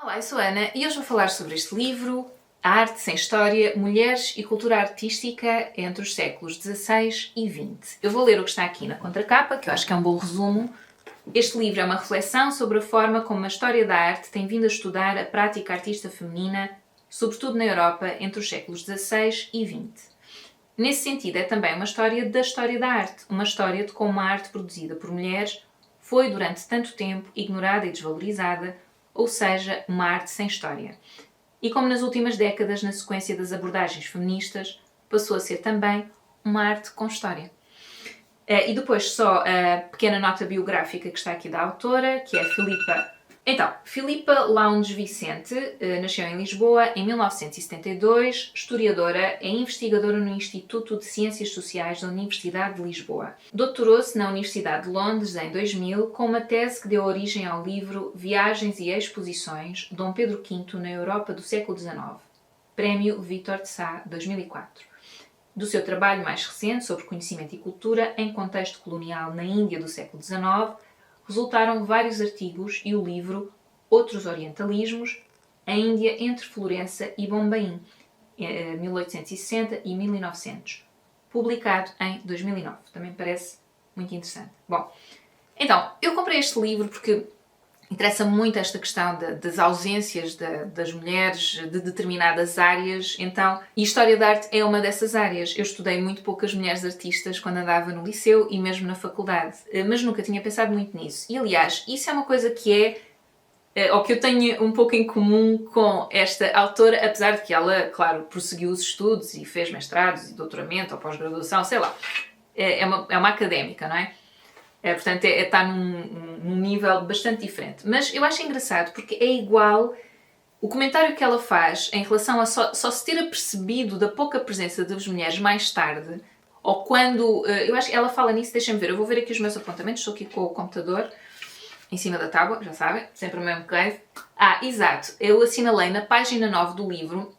Olá, eu sou a Ana e hoje vou falar sobre este livro, A Arte Sem História, Mulheres e Cultura Artística entre os séculos XVI e XX. Eu vou ler o que está aqui na contracapa, que eu acho que é um bom resumo. Este livro é uma reflexão sobre a forma como a história da arte tem vindo a estudar a prática artista feminina, sobretudo na Europa, entre os séculos XVI e XX. Nesse sentido, é também uma história da história da arte, uma história de como a arte produzida por mulheres foi durante tanto tempo ignorada e desvalorizada, ou seja, uma arte sem história. E como nas últimas décadas, na sequência das abordagens feministas, passou a ser também uma arte com história. E depois só a pequena nota biográfica que está aqui da autora, que é Filipa. Então, Filipa Lounge Vicente nasceu em Lisboa em 1972, historiadora, é investigadora no Instituto de Ciências Sociais da Universidade de Lisboa. Doutorou-se na Universidade de Londres em 2000 com uma tese que deu origem ao livro Viagens e Exposições, Dom Pedro V na Europa do século XIX, Prémio Victor de Sá, 2004. Do seu trabalho mais recente sobre conhecimento e cultura em contexto colonial na Índia do século XIX, resultaram vários artigos e o livro Outros Orientalismos, a Índia entre Florença e Bombaim, 1860 e 1900, publicado em 2009. Também parece muito interessante. Bom, então, eu comprei este livro porque interessa muito esta questão das ausências das mulheres de determinadas áreas, então, e História da Arte é uma dessas áreas. Eu estudei muito poucas mulheres artistas quando andava no liceu e mesmo na faculdade, mas nunca tinha pensado muito nisso. E, aliás, isso é uma coisa que ou que eu tenho um pouco em comum com esta autora, apesar de que ela, claro, prosseguiu os estudos e fez mestrados e doutoramento ou pós-graduação, sei lá. É uma académica, não é? Portanto, está num nível bastante diferente. Mas eu acho engraçado porque é igual o comentário que ela faz em relação a só se ter apercebido da pouca presença das mulheres mais tarde, ou quando... eu acho que ela fala nisso, deixem-me ver, eu vou ver aqui os meus apontamentos, estou aqui com o computador em cima da tábua, já sabem, sempre o mesmo case. Exato, eu assinalei na página 9 do livro,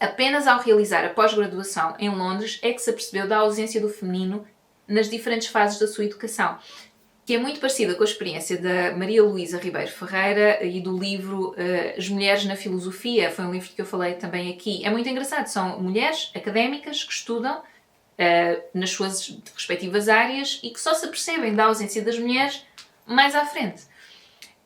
apenas ao realizar a pós-graduação em Londres é que se apercebeu da ausência do feminino nas diferentes fases da sua educação, que é muito parecida com a experiência da Maria Luísa Ribeiro Ferreira e do livro As Mulheres na Filosofia, foi um livro que eu falei também aqui. É muito engraçado, são mulheres académicas que estudam nas suas respectivas áreas e que só se apercebem da ausência das mulheres mais à frente.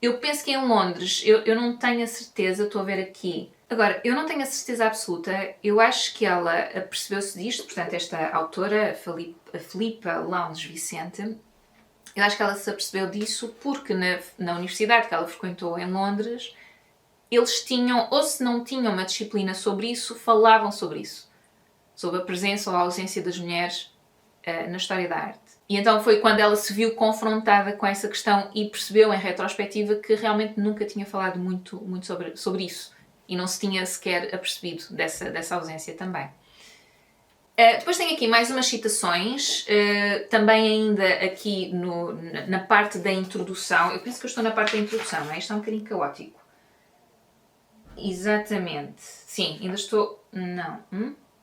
Eu penso que em Londres, eu não tenho a certeza, estou a ver aqui. Agora, eu não tenho a certeza absoluta, eu acho que ela apercebeu-se disto, portanto, esta autora, a Filipa Lounge Vicente, eu acho que ela se apercebeu disso porque na universidade que ela frequentou em Londres, eles tinham, ou se não tinham uma disciplina sobre isso, falavam sobre isso. Sobre a presença ou a ausência das mulheres na história da arte. E então foi quando ela se viu confrontada com essa questão e percebeu em retrospectiva que realmente nunca tinha falado muito sobre isso. E não se tinha sequer apercebido dessa ausência também. Depois tenho aqui mais umas citações, também ainda aqui na parte da introdução. Eu penso que eu estou na parte da introdução, não é? Isto é um bocadinho caótico. Exatamente. Sim, ainda estou... Não.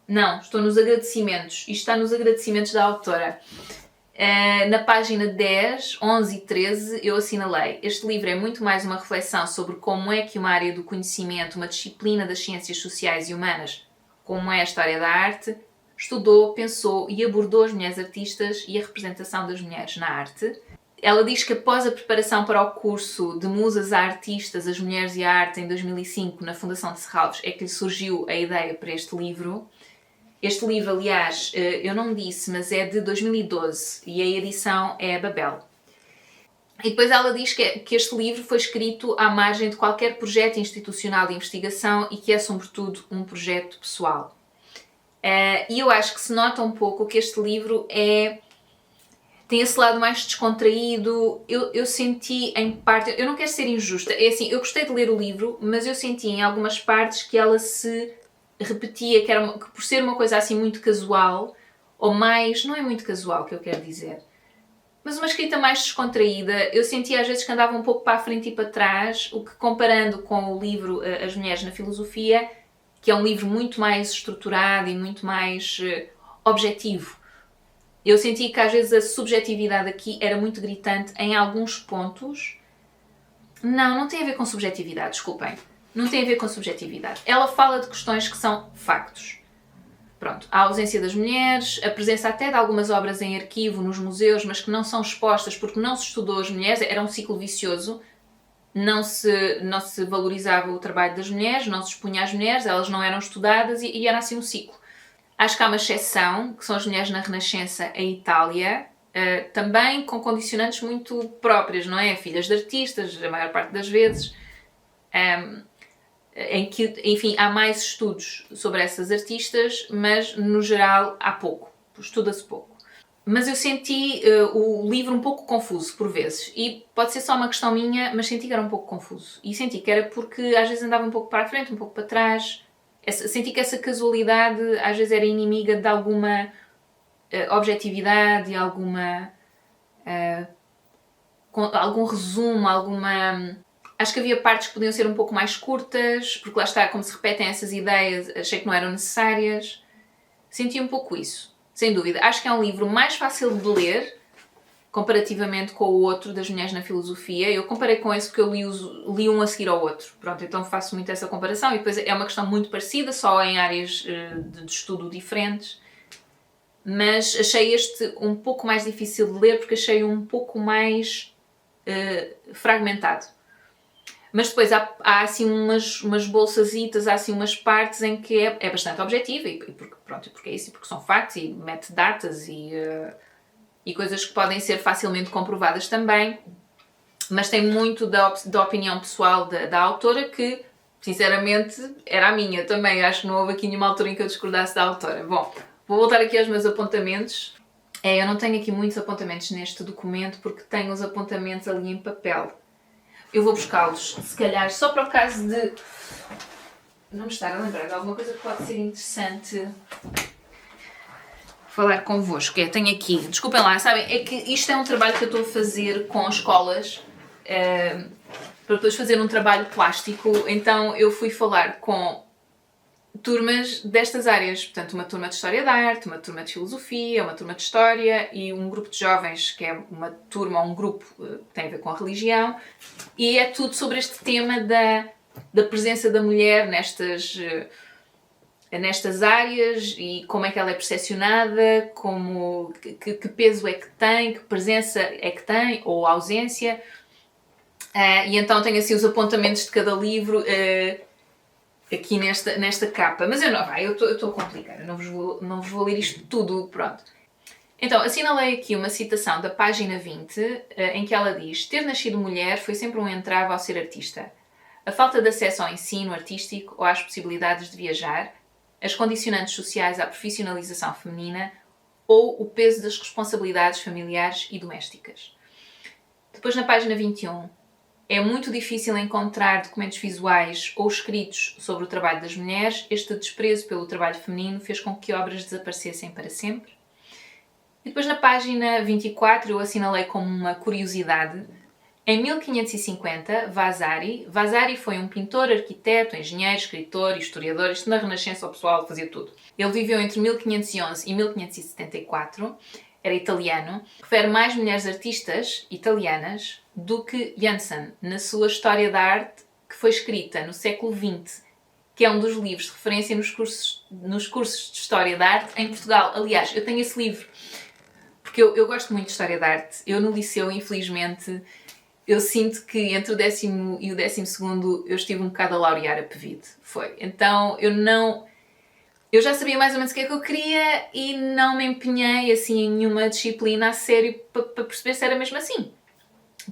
Não, estou nos agradecimentos. Isto está nos agradecimentos da autora. Na página 10, 11 e 13 eu assinalei: este livro é muito mais uma reflexão sobre como é que uma área do conhecimento, uma disciplina das ciências sociais e humanas, como é a história da arte, estudou, pensou e abordou as mulheres artistas e a representação das mulheres na arte. Ela diz que após a preparação para o curso de Musas a Artistas, as Mulheres e a Arte em 2005 na Fundação de Serralves é que lhe surgiu a ideia para este livro. Este livro, aliás, eu não disse, mas é de 2012 e a edição é a Babel. E depois ela diz que este livro foi escrito à margem de qualquer projeto institucional de investigação e que é, sobretudo, um projeto pessoal. E eu acho que se nota um pouco que este livro tem esse lado mais descontraído. Eu senti, em parte... Eu não quero ser injusta. É assim, eu gostei de ler o livro, mas eu senti em algumas partes que ela se repetia, que por ser uma coisa assim muito casual, ou mais... Não é muito casual que eu quero dizer, mas uma escrita mais descontraída. Eu sentia às vezes que andava um pouco para a frente e para trás, o que, comparando com o livro As Mulheres na Filosofia, que é um livro muito mais estruturado e muito mais objetivo. Eu senti que às vezes a subjetividade aqui era muito gritante em alguns pontos. Não tem a ver com subjetividade, desculpem. não tem a ver com subjetividade. Ela fala de questões que são factos. Pronto, a ausência das mulheres, a presença até de algumas obras em arquivo nos museus, mas que não são expostas porque não se estudou as mulheres, era um ciclo vicioso. Não se valorizava o trabalho das mulheres, não se expunha às mulheres, elas não eram estudadas e era assim um ciclo. Acho que há uma exceção, que são as mulheres na Renascença em Itália, também com condicionantes muito próprias, não é? Filhas de artistas, a maior parte das vezes, em que, enfim, há mais estudos sobre essas artistas, mas no geral há pouco, estuda-se pouco. Mas eu senti o livro um pouco confuso, por vezes. E pode ser só uma questão minha, mas senti que era um pouco confuso. E senti que era porque às vezes andava um pouco para a frente, um pouco para trás. Senti que essa casualidade às vezes era inimiga de alguma objetividade, algum resumo, Acho que havia partes que podiam ser um pouco mais curtas, porque lá está, como se repetem essas ideias, achei que não eram necessárias. Senti um pouco isso. Sem dúvida. Acho que é um livro mais fácil de ler, comparativamente com o outro, das Mulheres na Filosofia. Eu comparei com esse porque eu li um a seguir ao outro. Pronto, então faço muito essa comparação. E depois é uma questão muito parecida, só em áreas de estudo diferentes. Mas achei este um pouco mais difícil de ler porque achei um pouco mais fragmentado. Mas depois há assim umas bolsazitas, há assim umas partes em que é bastante objetivo, porque é isso, porque são factos e mete datas e coisas que podem ser facilmente comprovadas também, mas tem muito da opinião pessoal da autora que, sinceramente, era a minha também. Acho que não houve aqui nenhuma altura em que eu discordasse da autora. Bom, vou voltar aqui aos meus apontamentos. Eu não tenho aqui muitos apontamentos neste documento porque tenho os apontamentos ali em papel. Eu vou buscá-los, se calhar, só para o caso de não me estar a lembrar de alguma coisa que pode ser interessante falar convosco. Tenho aqui, desculpem lá, sabem, é que isto é um trabalho que eu estou a fazer com escolas, para depois fazer um trabalho plástico, então eu fui falar com turmas destas áreas, portanto uma turma de História da Arte, uma turma de Filosofia, uma turma de História e um grupo de jovens que é uma turma ou um grupo que tem a ver com a religião, e é tudo sobre este tema da presença da mulher nestas áreas e como é que ela é percepcionada, que peso é que tem, que presença é que tem ou ausência, e então tenho assim os apontamentos de cada livro aqui nesta capa, mas eu estou a complicar, eu não vos vou ler isto tudo, pronto. Então, assinalei aqui uma citação da página 20, em que ela diz: ter nascido mulher foi sempre um entrave ao ser artista. A falta de acesso ao ensino artístico ou às possibilidades de viajar, as condicionantes sociais à profissionalização feminina ou o peso das responsabilidades familiares e domésticas. Depois, na página 21, é muito difícil encontrar documentos visuais ou escritos sobre o trabalho das mulheres. Este desprezo pelo trabalho feminino fez com que obras desaparecessem para sempre. E depois na página 24 eu assinalei como uma curiosidade. Em 1550, Vasari foi um pintor, arquiteto, engenheiro, escritor e historiador. Isto na Renascença o pessoal fazia tudo. Ele viveu entre 1511 e 1574. Era italiano, refere mais mulheres artistas italianas do que Janssen na sua História da Arte, que foi escrita no século XX, que é um dos livros de referência nos cursos de História da Arte em Portugal. Aliás, eu tenho esse livro, porque eu gosto muito de História da Arte. Eu no liceu, infelizmente, eu sinto que entre o 10º e o 12º eu estive um bocado a laurear a PVD. Foi. Então eu já sabia mais ou menos o que é que eu queria e não me empenhei assim em nenhuma disciplina a sério para perceber se era mesmo assim.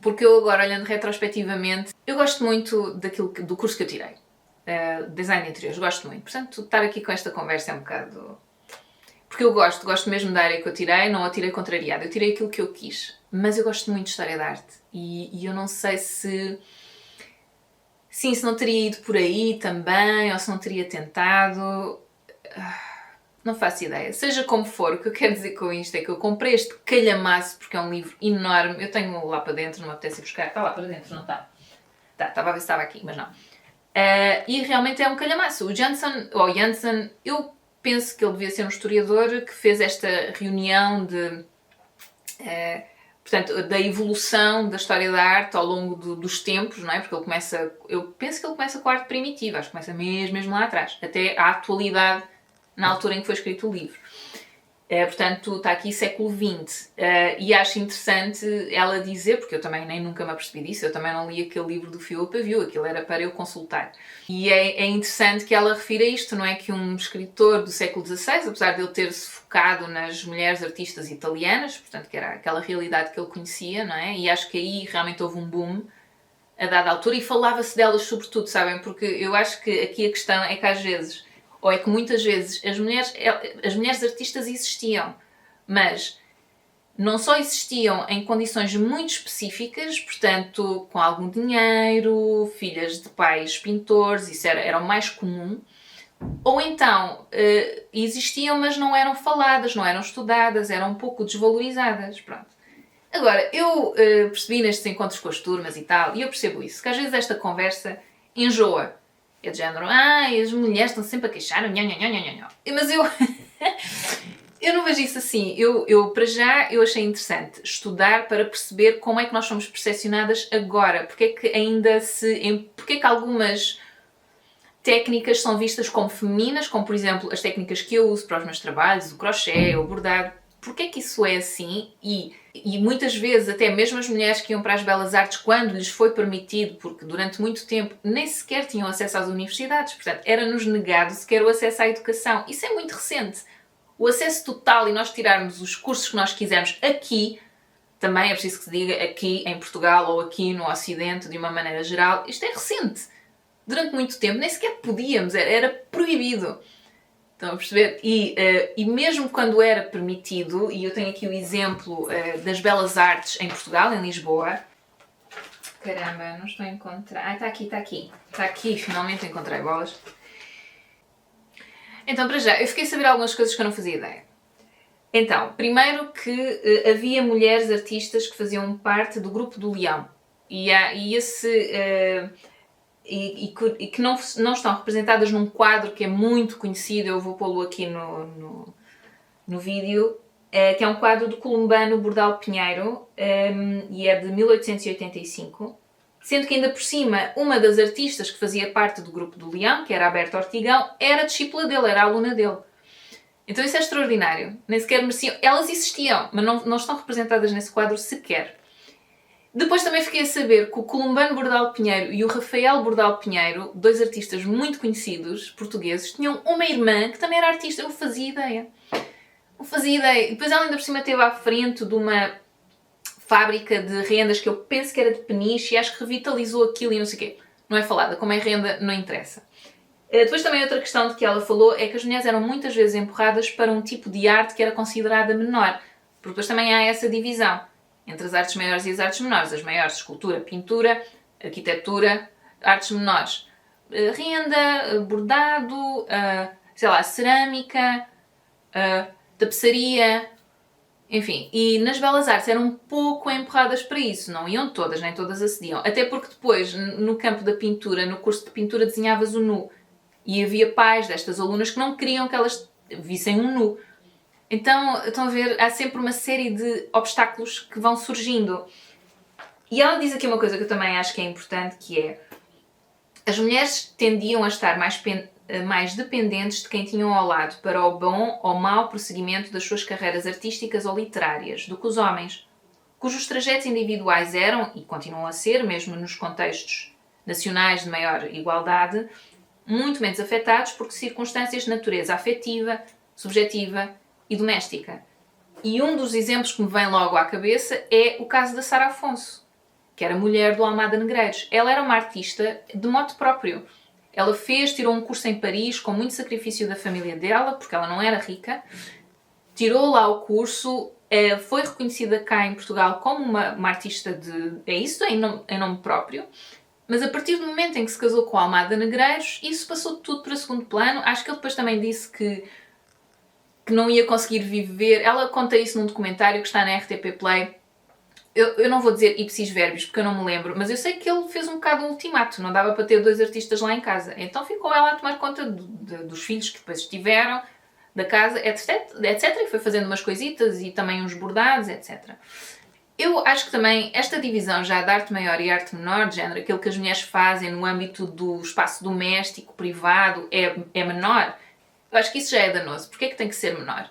Porque eu agora, olhando retrospectivamente, eu gosto muito do curso que eu tirei. Design de interiores, gosto muito. Portanto, estar aqui com esta conversa é um bocado... Porque eu gosto mesmo da área que eu tirei, não a tirei contrariada, eu tirei aquilo que eu quis. Mas eu gosto muito de História da Arte e eu não sei se não teria ido por aí também ou se não teria tentado... Não faço ideia. Seja como for, o que eu quero dizer com isto é que eu comprei este calhamaço porque é um livro enorme. Eu tenho lá para dentro, não me apetece ir buscar. Está lá para dentro, não está? Estava a ver se estava aqui, mas não. E realmente é um calhamaço. O Janssen, eu penso que ele devia ser um historiador que fez esta reunião de portanto, da evolução da história da arte ao longo dos tempos, não é? Porque ele começa, eu penso que ele começa com a arte primitiva, acho que começa mesmo lá atrás, até à atualidade, na altura em que foi escrito o livro. Portanto, está aqui século XX. E acho interessante ela dizer, porque eu também nem nunca me apercebi disso, eu também não li aquele livro do fio a pavio, aquilo era para eu consultar. E é interessante que ela refira isto, não é? Que um escritor do século XVI, apesar de ele ter-se focado nas mulheres artistas italianas, portanto, que era aquela realidade que ele conhecia, não é? E acho que aí realmente houve um boom a dada altura e falava-se delas sobretudo, sabem? Porque eu acho que aqui a questão é que às vezes, ou é que muitas vezes, as mulheres artistas existiam, mas não só existiam em condições muito específicas, portanto, com algum dinheiro, filhas de pais pintores, isso era o mais comum, ou então existiam, mas não eram faladas, não eram estudadas, eram um pouco desvalorizadas, pronto. Agora, eu percebi nestes encontros com as turmas e tal, e eu percebo isso, que às vezes esta conversa enjoa. É de género, as mulheres estão sempre a queixar, mas eu não vejo isso assim. Para já, eu achei interessante estudar para perceber como é que nós somos percepcionadas agora. Porque é que porque é que algumas técnicas são vistas como femininas, como por exemplo as técnicas que eu uso para os meus trabalhos, o crochê, o bordado. Porquê é que isso é assim? E muitas vezes, até mesmo as mulheres que iam para as belas artes, quando lhes foi permitido, porque durante muito tempo nem sequer tinham acesso às universidades, portanto, era-nos negado sequer o acesso à educação. Isso é muito recente. O acesso total e nós tirarmos os cursos que nós quisermos aqui, também é preciso que se diga aqui em Portugal ou aqui no Ocidente, de uma maneira geral, isto é recente. Durante muito tempo nem sequer podíamos, era proibido. Estão a perceber? E mesmo quando era permitido, e eu tenho aqui o exemplo das belas artes em Portugal, em Lisboa. Caramba, não estou a encontrar. Está aqui. Está aqui, finalmente encontrei bolas. Então, para já, eu fiquei a saber algumas coisas que eu não fazia ideia. Então, primeiro que havia mulheres artistas que faziam parte do Grupo do Leão. E que não estão representadas num quadro que é muito conhecido, eu vou pô-lo aqui no vídeo, que é um quadro do columbano Bordal Pinheiro, e é de 1885, sendo que ainda por cima uma das artistas que fazia parte do Grupo do Leão, que era a Berta Ortigão, era discípula dele, era aluna dele. Então isso é extraordinário, nem sequer mereciam, elas existiam, mas não estão representadas nesse quadro sequer. Depois também fiquei a saber que o Columbano Bordal Pinheiro e o Rafael Bordal Pinheiro, dois artistas muito conhecidos, portugueses, tinham uma irmã que também era artista. Eu não fazia ideia. E depois ela ainda por cima esteve à frente de uma fábrica de rendas que eu penso que era de peniche e acho que revitalizou aquilo e não sei o quê. Não é falada, como é renda, não interessa. Depois também outra questão de que ela falou é que as mulheres eram muitas vezes empurradas para um tipo de arte que era considerada menor. Porque depois também há essa divisão entre as artes maiores e as artes menores. As maiores, escultura, pintura, arquitetura, artes menores. Renda, bordado, cerâmica, tapeçaria, enfim. E nas belas artes eram um pouco empurradas para isso. Não iam todas, nem todas acediam. Até porque depois, no campo da pintura, no curso de pintura, desenhavas o nu. E havia pais destas alunas que não queriam que elas vissem um nu. Então, estão a ver, há sempre uma série de obstáculos que vão surgindo. E ela diz aqui uma coisa que eu também acho que é importante, que é as mulheres tendiam a estar mais dependentes de quem tinham ao lado para o bom ou mau prosseguimento das suas carreiras artísticas ou literárias do que os homens, cujos trajetos individuais eram, e continuam a ser, mesmo nos contextos nacionais de maior igualdade, muito menos afetados por circunstâncias de natureza afetiva, subjetiva e doméstica. E um dos exemplos que me vem logo à cabeça é o caso da Sara Afonso, que era mulher do Almada Negreiros. Ela era uma artista de mote próprio. Ela tirou um curso em Paris com muito sacrifício da família dela, porque ela não era rica. Tirou lá o curso, foi reconhecida cá em Portugal como uma artista em nome próprio. Mas a partir do momento em que se casou com a Almada Negreiros, isso passou tudo para segundo plano. Acho que ele depois também disse que não ia conseguir viver. Ela conta isso num documentário que está na RTP Play. Eu não vou dizer ipsis verbis, porque eu não me lembro, mas eu sei que ele fez um bocado um ultimato. Não dava para ter dois artistas lá em casa. Então ficou ela a tomar conta dos filhos que depois tiveram, da casa, etc. E foi fazendo umas coisitas e também uns bordados, etc. Eu acho que também esta divisão já de arte maior e arte menor, de género, aquilo que as mulheres fazem no âmbito do espaço doméstico, privado, é menor. Eu acho que isso já é danoso. Porquê é que tem que ser menor?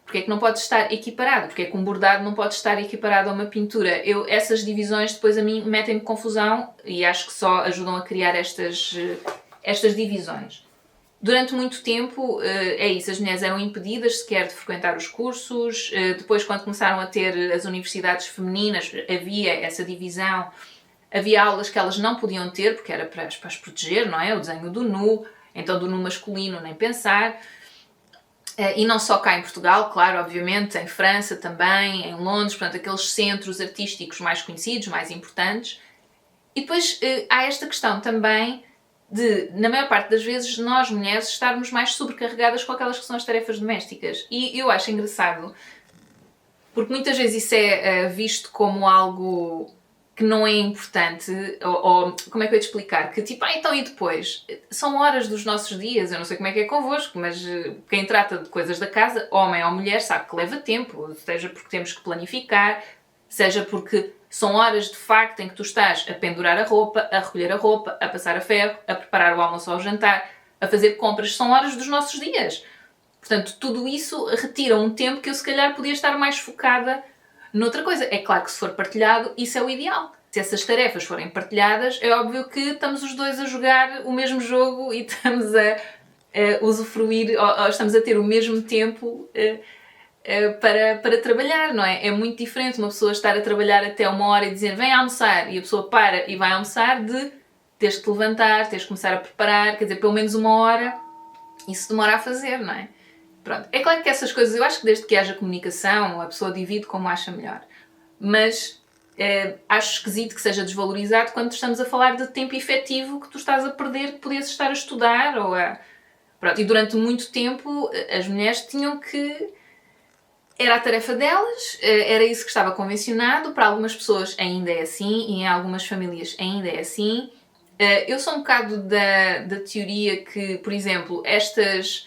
Porquê é que não pode estar equiparado? Porquê é que um bordado não pode estar equiparado a uma pintura? Essas divisões depois a mim metem-me confusão e acho que só ajudam a criar estas divisões. Durante muito tempo, é isso, as mulheres eram impedidas sequer de frequentar os cursos. Depois, quando começaram a ter as universidades femininas, havia essa divisão. Havia aulas que elas não podiam ter, porque era para as proteger, não é? O desenho do nu, então do nu masculino, nem pensar. E não só cá em Portugal, claro, obviamente, em França também, em Londres, portanto, aqueles centros artísticos mais conhecidos, mais importantes. E depois há esta questão também de, na maior parte das vezes, nós mulheres estarmos mais sobrecarregadas com aquelas que são as tarefas domésticas. E eu acho engraçado, porque muitas vezes isso é visto como algo que não é importante, ou como é que eu ia te explicar? Que tipo, então e depois? São horas dos nossos dias, eu não sei como é que é convosco, mas quem trata de coisas da casa, homem ou mulher, sabe que leva tempo, seja porque temos que planificar, seja porque são horas de facto em que tu estás a pendurar a roupa, a recolher a roupa, a passar a ferro, a preparar o almoço ou o jantar, a fazer compras, são horas dos nossos dias. Portanto, tudo isso retira um tempo que eu se calhar podia estar mais focada noutra coisa. É claro que se for partilhado, isso é o ideal. Se essas tarefas forem partilhadas, é óbvio que estamos os dois a jogar o mesmo jogo e estamos a usufruir, ou estamos a ter o mesmo tempo para trabalhar, não é? É muito diferente uma pessoa estar a trabalhar até uma hora e dizer vem almoçar e a pessoa para e vai almoçar de teres que te levantar, teres que começar a preparar, quer dizer, pelo menos uma hora isso demora a fazer, não é? Pronto, é claro que essas coisas, eu acho que desde que haja comunicação, a pessoa divide como acha melhor. Mas acho esquisito que seja desvalorizado quando estamos a falar de tempo efetivo que tu estás a perder, que podias estar a estudar ou a... Pronto, e durante muito tempo as mulheres tinham que... Era a tarefa delas, era isso que estava convencionado, para algumas pessoas ainda é assim e em algumas famílias ainda é assim. Eu sou um bocado da teoria que, por exemplo, estas,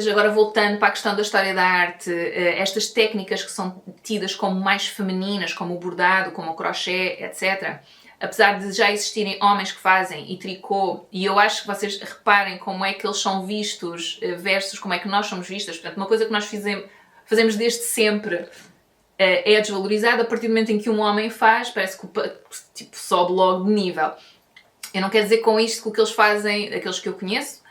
agora voltando para a questão da história da arte, estas técnicas que são tidas como mais femininas, como o bordado, como o crochê, etc., apesar de já existirem homens que fazem e tricô, e eu acho que vocês reparem como é que eles são vistos versus como é que nós somos vistas, portanto, uma coisa que nós fazemos desde sempre é desvalorizada. A partir do momento em que um homem faz, parece que tipo, sobe logo de nível. Eu não quero dizer com isto que o que eles fazem, aqueles que eu conheço,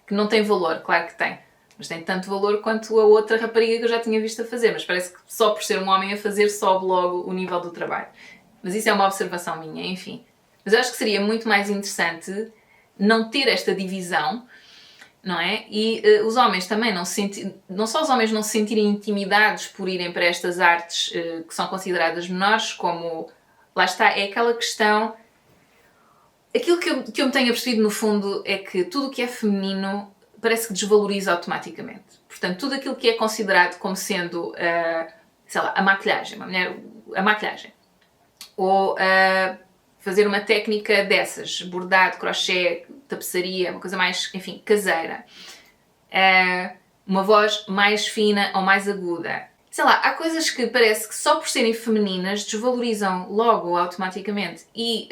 que não tem valor, claro que tem. Mas tem tanto valor quanto a outra rapariga que eu já tinha visto a fazer. Mas parece que só por ser um homem a fazer sobe logo o nível do trabalho. Mas isso é uma observação minha, enfim. Mas eu acho que seria muito mais interessante não ter esta divisão, não é? E os homens também não só os homens não se sentirem intimidados por irem para estas artes que são consideradas menores, como, lá está, é aquela questão... Aquilo que eu me tenho apercebido no fundo é que tudo o que é feminino parece que desvaloriza automaticamente. Portanto, tudo aquilo que é considerado como sendo, sei lá, a maquilhagem, a maquilhagem, ou fazer uma técnica dessas, bordado, crochê, tapeçaria, uma coisa mais, enfim, caseira, uma voz mais fina ou mais aguda. Sei lá, há coisas que parece que só por serem femininas desvalorizam logo, automaticamente. E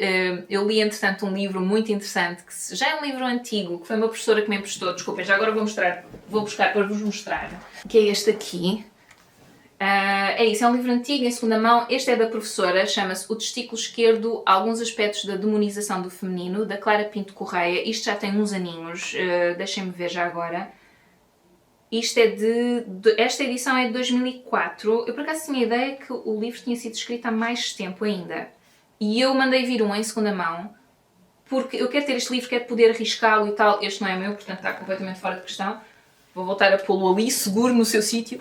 eu li, entretanto, um livro muito interessante, que já é um livro antigo, que foi uma professora que me emprestou, desculpem, já agora vou buscar para vos mostrar, que é este aqui. É isso, é um livro antigo, em segunda mão. Este é da professora, chama-se O Testículo Esquerdo, Alguns Aspectos da Demonização do Feminino, da Clara Pinto Correia. Isto já tem uns aninhos, deixem-me ver já agora. Isto é esta edição é de 2004. Eu por acaso tinha a ideia que o livro tinha sido escrito há mais tempo ainda. E eu mandei vir um em segunda mão, porque eu quero ter este livro, quero poder arriscá-lo e tal. Este não é meu, portanto está completamente fora de questão. Vou voltar a pô-lo ali, seguro no seu sítio.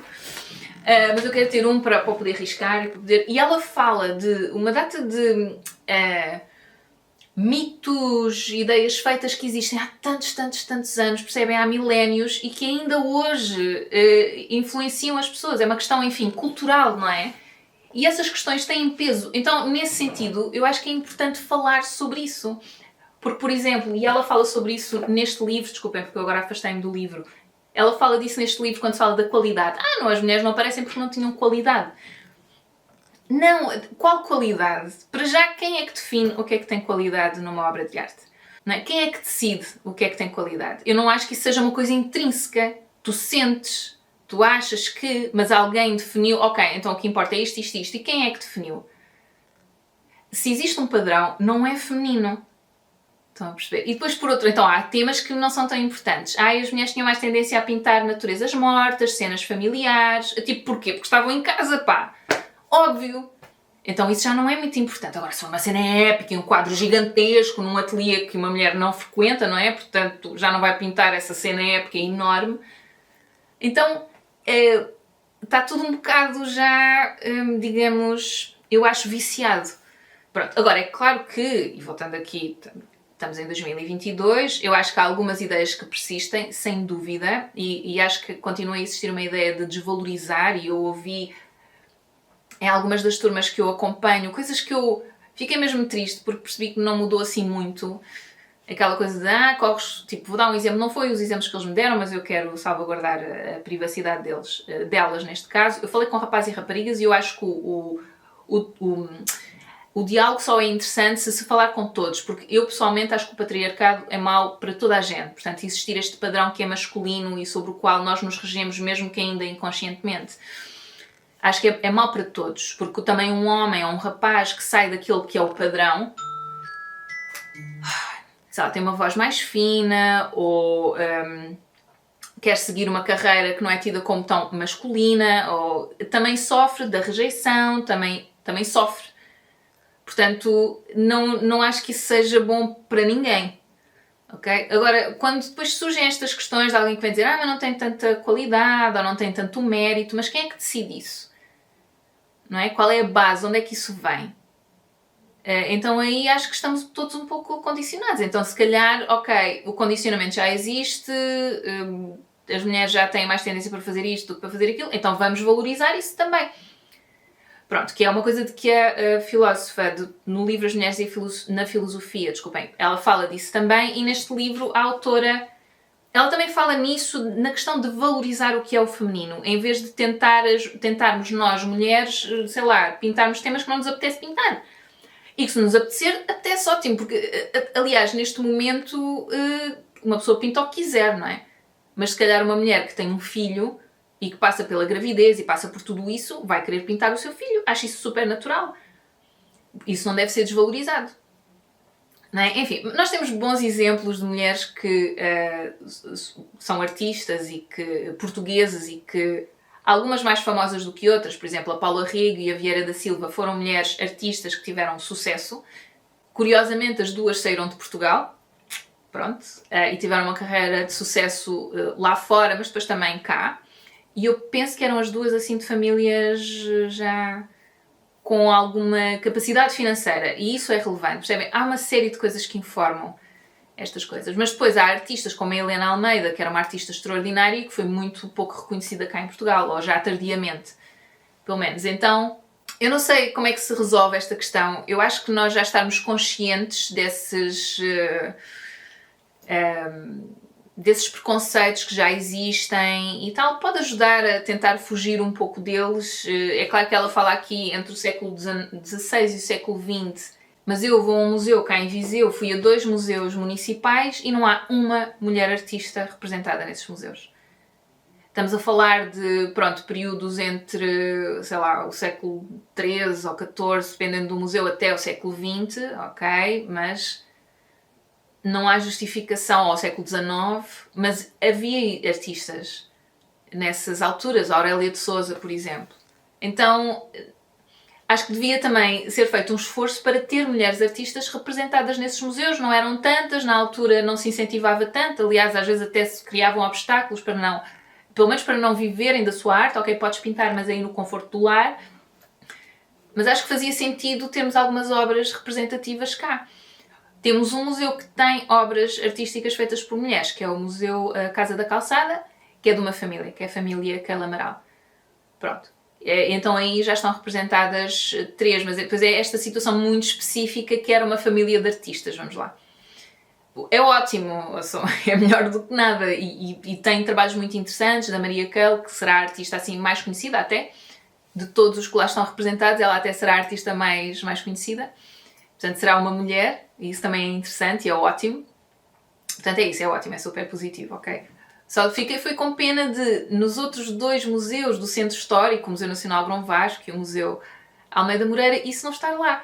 Mas eu quero ter um para poder arriscar e para poder... E ela fala de uma data de mitos, ideias feitas que existem há tantos anos, percebem? Há milénios e que ainda hoje influenciam as pessoas. É uma questão, enfim, cultural, não é? E essas questões têm peso. Então, nesse sentido, eu acho que é importante falar sobre isso. Porque, por exemplo, e ela fala sobre isso neste livro, desculpem porque eu agora afastei-me do livro, ela fala disso neste livro quando se fala da qualidade. Não, as mulheres não aparecem porque não tinham qualidade. Não, qual qualidade? Para já, quem é que define o que é que tem qualidade numa obra de arte? Não é? Quem é que decide o que é que tem qualidade? Eu não acho que isso seja uma coisa intrínseca. Tu sentes, tu achas que, mas alguém definiu, ok, então o que importa é isto, isto, isto. E quem é que definiu? Se existe um padrão, não é feminino. Estão a perceber? E depois, por outro, então há temas que não são tão importantes. As mulheres tinham mais tendência a pintar naturezas mortas, cenas familiares. Tipo, porquê? Porque estavam em casa, pá. Óbvio. Então isso já não é muito importante. Agora, se for uma cena épica, um quadro gigantesco, num ateliê que uma mulher não frequenta, não é? Portanto, já não vai pintar essa cena épica enorme. Então, está tudo um bocado já, digamos, eu acho viciado. Pronto, agora é claro que, e voltando aqui, estamos em 2022, eu acho que há algumas ideias que persistem, sem dúvida, e acho que continua a existir uma ideia de desvalorizar, e eu ouvi em algumas das turmas que eu acompanho, coisas que eu fiquei mesmo triste, porque percebi que não mudou assim muito. Aquela coisa de, corres, tipo, vou dar um exemplo, não foi os exemplos que eles me deram, mas eu quero salvaguardar a privacidade delas neste caso. Eu falei com rapazes e raparigas e eu acho que o diálogo só é interessante se falar com todos, porque eu pessoalmente acho que o patriarcado é mau para toda a gente. Portanto, existir este padrão que é masculino e sobre o qual nós nos regemos, mesmo que ainda inconscientemente, acho que é mau para todos, porque também um homem ou um rapaz que sai daquilo que é o padrão, sei lá, tem uma voz mais fina ou quer seguir uma carreira que não é tida como tão masculina, ou também sofre da rejeição, também sofre. Portanto, não acho que isso seja bom para ninguém. Okay? Agora, quando depois surgem estas questões de alguém que vem dizer mas não tem tanta qualidade, ou não tem tanto mérito, mas quem é que decide isso? Não é? Qual é a base? Onde é que isso vem? Então aí acho que estamos todos um pouco condicionados. Então se calhar, ok, o condicionamento já existe, as mulheres já têm mais tendência para fazer isto do que para fazer aquilo, então vamos valorizar isso também. Pronto, que é uma coisa de que a filósofa, no livro As Mulheres na Filosofia, desculpem, ela fala disso também, e neste livro a autora, ela também fala nisso, na questão de valorizar o que é o feminino, em vez de tentarmos nós, mulheres, sei lá, pintarmos temas que não nos apetece pintar. E que se nos apetecer, até é ótimo, porque, aliás, neste momento, uma pessoa pinta o que quiser, não é? Mas se calhar uma mulher que tem um filho e que passa pela gravidez e passa por tudo isso, vai querer pintar o seu filho. Acho isso super natural. Isso não deve ser desvalorizado. Não é? Enfim, nós temos bons exemplos de mulheres que são artistas e que portuguesas e que algumas mais famosas do que outras, por exemplo, a Paula Rego e a Vieira da Silva foram mulheres artistas que tiveram sucesso. Curiosamente, as duas saíram de Portugal, pronto, e tiveram uma carreira de sucesso lá fora, mas depois também cá. E eu penso que eram as duas assim de famílias já com alguma capacidade financeira, e isso é relevante, percebem? Há uma série de coisas que informam estas coisas, mas depois há artistas como a Helena Almeida, que era uma artista extraordinária e que foi muito pouco reconhecida cá em Portugal, ou já tardiamente, pelo menos. Então, eu não sei como é que se resolve esta questão. Eu acho que nós já estarmos conscientes desses preconceitos que já existem e tal, pode ajudar a tentar fugir um pouco deles. É claro que ela fala aqui entre o século XVI e o século XX, mas eu vou a um museu cá em Viseu, fui a 2 museus municipais e não há uma mulher artista representada nesses museus. Estamos a falar de, pronto, períodos entre, sei lá, o século XIII ou XIV, dependendo do museu, até o século XX, ok, mas não há justificação ao século XIX, mas havia artistas nessas alturas, a Aurélia de Sousa, por exemplo. Então, acho que devia também ser feito um esforço para ter mulheres artistas representadas nesses museus. Não eram tantas, na altura não se incentivava tanto, aliás, às vezes até se criavam obstáculos para não, pelo menos para não viverem da sua arte. Ok, podes pintar, mas aí no conforto do lar. Mas acho que fazia sentido termos algumas obras representativas cá. Temos um museu que tem obras artísticas feitas por mulheres, que é o Museu Casa da Calçada, que é de uma família, que é a família Keila Amaral. Pronto. Então aí já estão representadas 3, mas depois é esta situação muito específica que era uma família de artistas, vamos lá. É ótimo, é melhor do que nada, e tem trabalhos muito interessantes da Maria Keil, que será a artista assim mais conhecida até, de todos os que lá estão representados, ela até será a artista mais conhecida. Portanto, será uma mulher, e isso também é interessante e é ótimo. Portanto, é isso, é ótimo, é super positivo, ok? Só foi com pena de, nos outros 2 museus do Centro Histórico, o Museu Nacional Grão Vasco e o Museu Almeida Moreira, isso não estar lá.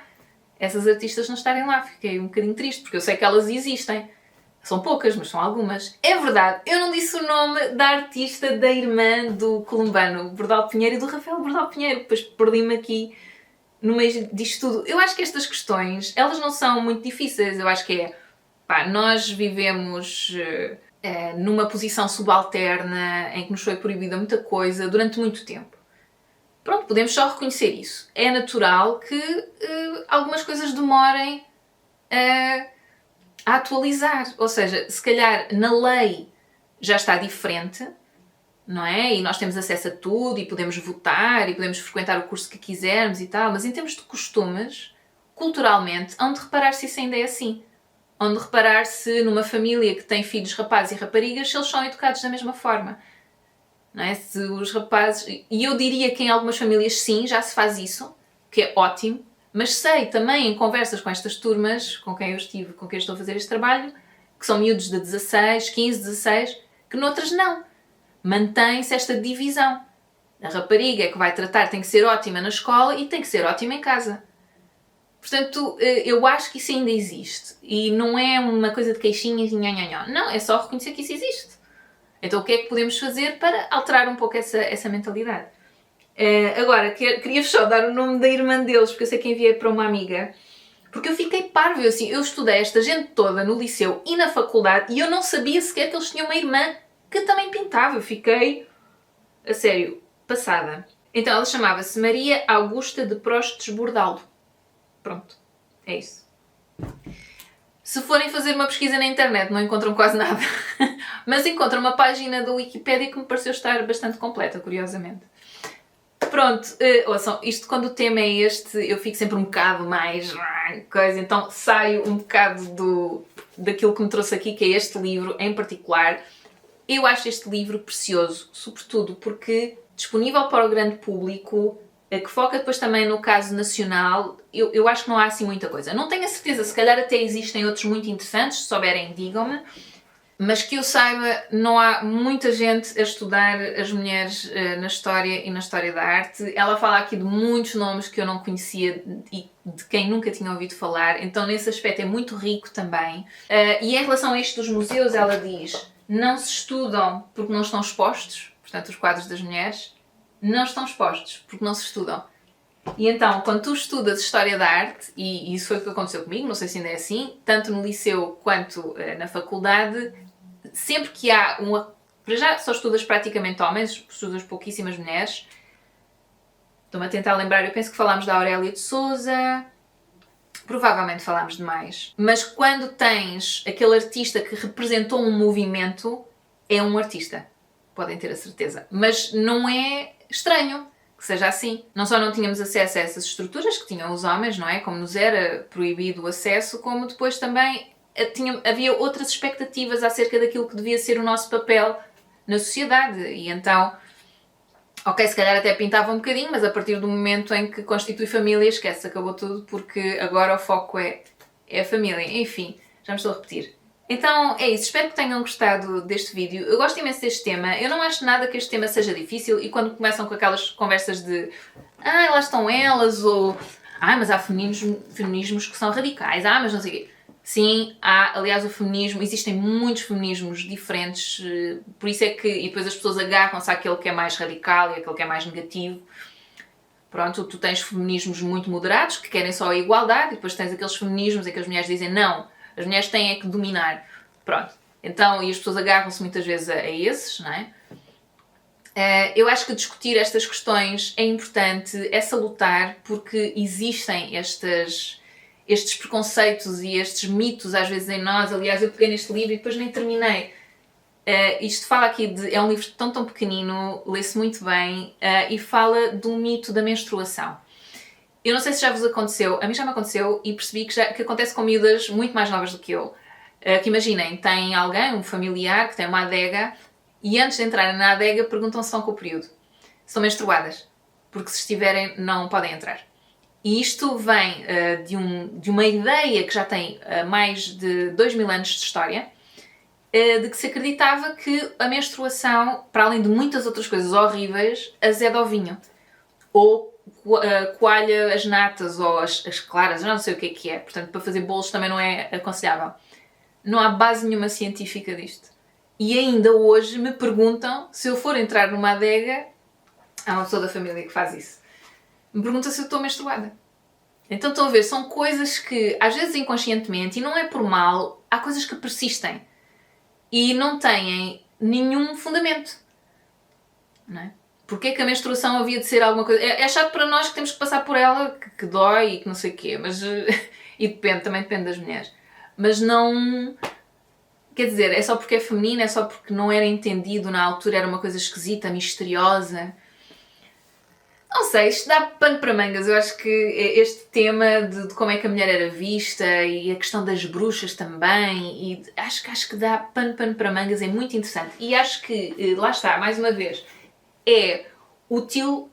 Essas artistas não estarem lá. Fiquei um bocadinho triste, porque eu sei que elas existem. São poucas, mas são algumas. É verdade, eu não disse o nome da artista da irmã do columbano Bordal Pinheiro e do Rafael Bordal Pinheiro. Depois perdi-me aqui no meio disto tudo. Eu acho que estas questões, elas não são muito difíceis. Eu acho que nós vivemos numa posição subalterna em que nos foi proibida muita coisa durante muito tempo. Pronto, podemos só reconhecer isso. É natural que algumas coisas demorem a atualizar. Ou seja, se calhar na lei já está diferente, não é? E nós temos acesso a tudo e podemos votar e podemos frequentar o curso que quisermos e tal, mas em termos de costumes, culturalmente, hão de reparar se isso ainda é assim. Hão de reparar se numa família que tem filhos rapazes e raparigas, se eles são educados da mesma forma. Não é? Se os rapazes... E eu diria que em algumas famílias sim, já se faz isso, que é ótimo, mas sei também em conversas com estas turmas, com quem eu estive, com quem estou a fazer este trabalho, que são miúdos de 16, 15, 16, que noutras não. Mantém-se esta divisão. A rapariga que vai tratar tem que ser ótima na escola e tem que ser ótima em casa. Portanto, eu acho que isso ainda existe. E não é uma coisa de queixinhas e nhonhonhó. Não, é só reconhecer que isso existe. Então o que é que podemos fazer para alterar um pouco essa mentalidade? Agora, queria só dar o nome da irmã deles, porque eu sei que enviei para uma amiga. Porque eu fiquei parva. Eu estudei esta gente toda no liceu e na faculdade e eu não sabia sequer que eles tinham uma irmã que também pintava. Eu fiquei, a sério, passada. Então ela chamava-se Maria Augusta de Prostes Bordalo. Pronto, é isso. Se forem fazer uma pesquisa na internet não encontram quase nada, mas encontram uma página da Wikipédia que me pareceu estar bastante completa, curiosamente. Pronto, ouçam, isto quando o tema é este, eu fico sempre um bocado mais coisa, então saio um bocado daquilo que me trouxe aqui, que é este livro em particular. Eu acho este livro precioso, sobretudo porque disponível para o grande público, que foca depois também no caso nacional, eu acho que não há assim muita coisa. Não tenho a certeza, se calhar até existem outros muito interessantes, se souberem digam-me, mas que eu saiba, não há muita gente a estudar as mulheres na história e na história da arte. Ela fala aqui de muitos nomes que eu não conhecia e de quem nunca tinha ouvido falar, então nesse aspecto é muito rico também. E em relação a isto dos museus, ela diz, não se estudam porque não estão expostos, portanto os quadros das mulheres, não estão expostos porque não se estudam. E então, quando tu estudas História da Arte, e isso foi o que aconteceu comigo, não sei se ainda é assim, tanto no liceu quanto na faculdade, sempre que há para já só estudas praticamente homens, estudas pouquíssimas mulheres. Estou-me a tentar lembrar, eu penso que falámos da Aurélia de Sousa, provavelmente falámos de mais. Mas quando tens aquele artista que representou um movimento, é um artista. Podem ter a certeza. Mas não é estranho que seja assim. Não só não tínhamos acesso a essas estruturas que tinham os homens, não é? Como nos era proibido o acesso, como depois também havia outras expectativas acerca daquilo que devia ser o nosso papel na sociedade. E então, ok, se calhar até pintava um bocadinho, mas a partir do momento em que constitui família, esquece, acabou tudo, porque agora o foco é a família. Enfim, já me estou a repetir. Então é isso, espero que tenham gostado deste vídeo. Eu gosto imenso deste tema, eu não acho nada que este tema seja difícil e quando começam com aquelas conversas de lá estão elas, ou mas há feminismos que são radicais, mas não sei o quê. Sim, aliás, o feminismo, existem muitos feminismos diferentes, por isso é que, e depois as pessoas agarram-se àquele que é mais radical e àquele que é mais negativo. Pronto, tu tens feminismos muito moderados, que querem só a igualdade, e depois tens aqueles feminismos em que as mulheres dizem não, as mulheres têm é que dominar. Pronto, então, e as pessoas agarram-se muitas vezes a esses, não é? Eu acho que discutir estas questões é importante, é salutar, porque existem estes preconceitos e estes mitos às vezes em nós. Aliás, eu peguei neste livro e depois nem terminei. Isto fala aqui é um livro tão pequenino, lê-se muito bem, e fala do mito da menstruação. Eu não sei se já vos aconteceu, a mim já me aconteceu e percebi que acontece com miúdas muito mais novas do que eu. Que imaginem, tem alguém, um familiar, que tem uma adega e antes de entrarem na adega perguntam se estão com o período, se estão menstruadas. porque se estiverem não podem entrar. E isto vem de uma ideia que já tem mais de 2000 anos de história, de que se acreditava que a menstruação, para além de muitas outras coisas horríveis, azeda ao vinho. Ou coalha as natas ou as claras, eu não sei o que é. Portanto, para fazer bolos também não é aconselhável. Não há base nenhuma científica disto. E ainda hoje me perguntam, se eu for entrar numa adega, há uma pessoa da família que faz isso, me pergunta se eu estou menstruada. Então estão a ver, são coisas que, às vezes inconscientemente, e não é por mal, há coisas que persistem e não têm nenhum fundamento. Não é? Porquê que a menstruação havia de ser alguma coisa... É chato para nós que temos que passar por ela, que dói e que não sei o quê, mas... e também depende das mulheres. Mas não... Quer dizer, é só porque é feminino, é só porque não era entendido na altura, era uma coisa esquisita, misteriosa. Não sei, isto dá pano para mangas. Eu acho que este tema de como é que a mulher era vista e a questão das bruxas também, e acho que dá pano para mangas, é muito interessante. E acho que, lá está, mais uma vez, é útil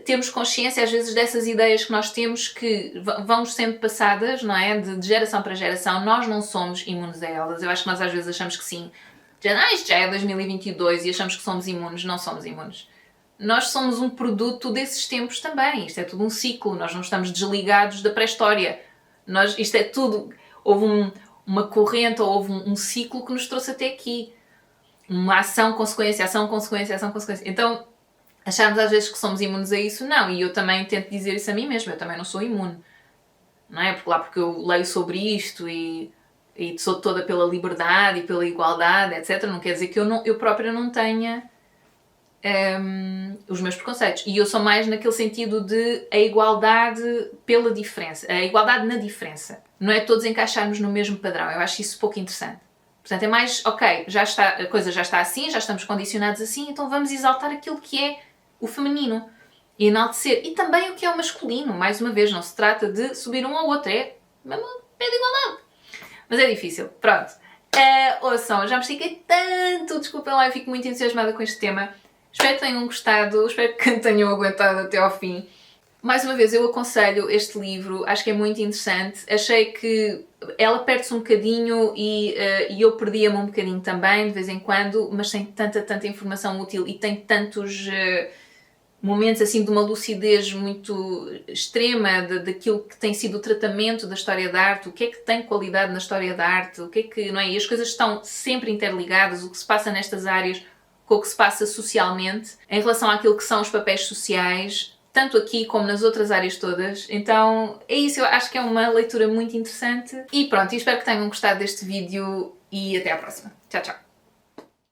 termos consciência às vezes dessas ideias que nós temos que vão sendo passadas, não é? De geração para geração. Nós não somos imunes a elas. Eu acho que nós às vezes achamos que sim. Isto já é 2022 e achamos que somos imunes. Não somos imunes. Nós somos um produto desses tempos também. Isto é tudo um ciclo. Nós não estamos desligados da pré-história. Isto é tudo... Houve uma corrente ou houve um ciclo que nos trouxe até aqui. Uma ação, consequência, ação, consequência, ação, consequência. Então, acharmos às vezes que somos imunes a isso, não. E eu também tento dizer isso a mim mesma. Eu também não sou imune. Não é? Porque eu leio sobre isto e sou toda pela liberdade e pela igualdade, etc. Não quer dizer que eu própria não tenha... os meus preconceitos. E eu sou mais naquele sentido de a igualdade pela diferença. A igualdade na diferença. Não é todos encaixarmos no mesmo padrão. Eu acho isso pouco interessante. Portanto, é mais, ok, a coisa já está assim, já estamos condicionados assim, então vamos exaltar aquilo que é o feminino. E enaltecer. E também o que é o masculino. Mais uma vez, não se trata de subir um ao outro. É mesmo pé de igualdade. Mas é difícil. Pronto. Ouçam, já me estiquei tanto. Desculpem lá, eu fico muito entusiasmada com este tema. Espero que tenham gostado, espero que tenham aguentado até ao fim. Mais uma vez, eu aconselho este livro, acho que é muito interessante. Achei que ela perde-se um bocadinho e eu perdia-me um bocadinho também, de vez em quando, mas tem tanta informação útil e tem tantos momentos assim de uma lucidez muito extrema daquilo que tem sido o tratamento da história da arte, o que é que tem qualidade na história da arte, o que é que, não é? E as coisas estão sempre interligadas, o que se passa nestas áreas com o que se passa socialmente, em relação àquilo que são os papéis sociais, tanto aqui como nas outras áreas todas. Então é isso, eu acho que é uma leitura muito interessante. E pronto, espero que tenham gostado deste vídeo e até à próxima. Tchau, tchau!